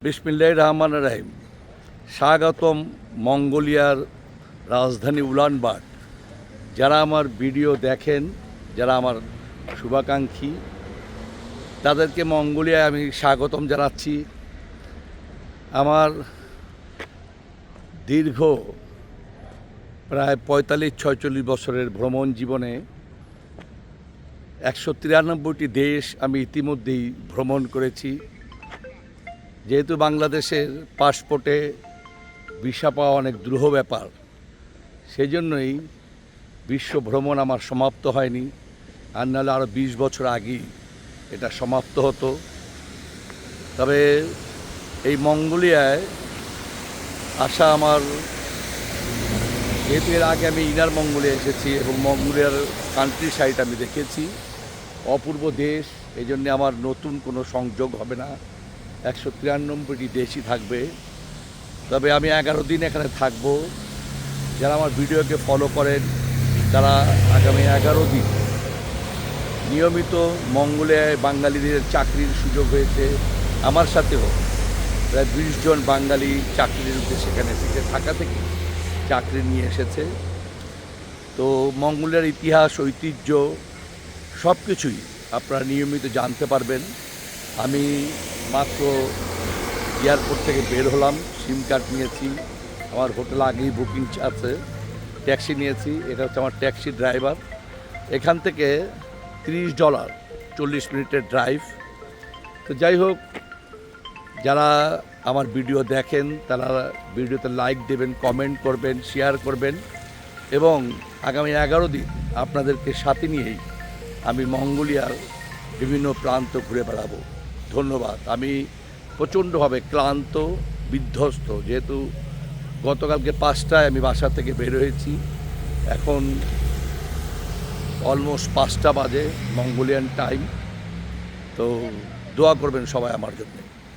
বিসমিল্লাহির রহমানির রহিম। স্বাগতম মঙ্গোলিয়ার রাজধানী উলানবাটার। যারা আমার ভিডিও দেখেন, যারা আমার শুভাকাঙ্ক্ষী, তাদেরকে মঙ্গোলিয়ায় আমি স্বাগতম জানাচ্ছি। আমার দীর্ঘ প্রায় ৪৫-৪৬ বছরের ভ্রমণ জীবনে ১৯৩টি দেশ আমি ইতিমধ্যেই ভ্রমণ করেছি। যেহেতু বাংলাদেশের পাসপোর্টে ভিসা পাওয়া অনেক দুরূহ ব্যাপার, সেই জন্যই বিশ্ব ভ্রমণ আমার সমাপ্ত হয়নি। আর নাহলে আরও ২০ বছর আগেই এটা সমাপ্ত হতো। তবে এই মঙ্গোলিয়ায় আসা আমার, যেহেতু এর আগে আমি ইনার মঙ্গোলিয়া এসেছি এবং মঙ্গোলিয়ার কান্ট্রি সাইড আমি দেখেছি, অপূর্ব দেশ। এই জন্যে আমার নতুন কোনো সংযোগ হবে না, ১৯৩টি দেশই থাকবে। তবে আমি ১১ দিন এখানে থাকব। যারা আমার ভিডিওকে ফলো করেন তারা আগামী ১১ দিন নিয়মিত মঙ্গোলিয়ায় বাঙালিদের চাকরির সুযোগ হয়েছে। আমার সাথেও প্রায় ২০ জন বাঙালি চাকরির উদ্দেশ্যে সেখানে থাকা থেকে চাকরি নিয়ে এসেছে। তো মঙ্গোলিয়ার ইতিহাস, ঐতিহ্য সব কিছুই আপনারা নিয়মিত জানতে পারবেন। আমি মাত্র এয়ারপোর্ট থেকে বের হলাম, সিম কার্ড নিয়েছি, আমার হোটেল আগেই বুকিং আছে, ট্যাক্সি নিয়েছি। এটা হচ্ছে আমার ট্যাক্সি ড্রাইভার। এখান থেকে $30, 40 মিনিটের ড্রাইভ। তো যাই হোক, যারা আমার ভিডিও দেখেন তারা ভিডিওতে লাইক দেবেন, কমেন্ট করবেন, শেয়ার করবেন এবং আগামী ১১ দিন আপনাদেরকে সাথে নিয়েই আমি মঙ্গোলিয়ার বিভিন্ন প্রান্ত ঘুরে বেড়াবো। ধন্যবাদ। আমি প্রচণ্ডভাবে ক্লান্ত, বিধ্বস্ত। যেহেতু গতকালকে ৫টায় আমি বাসা থেকে বের হয়েছি, এখন অলমোস্ট ৫টা বাজে মঙ্গোলিয়ান টাইম। তো দোয়া করবেন সবাই আমার জন্য।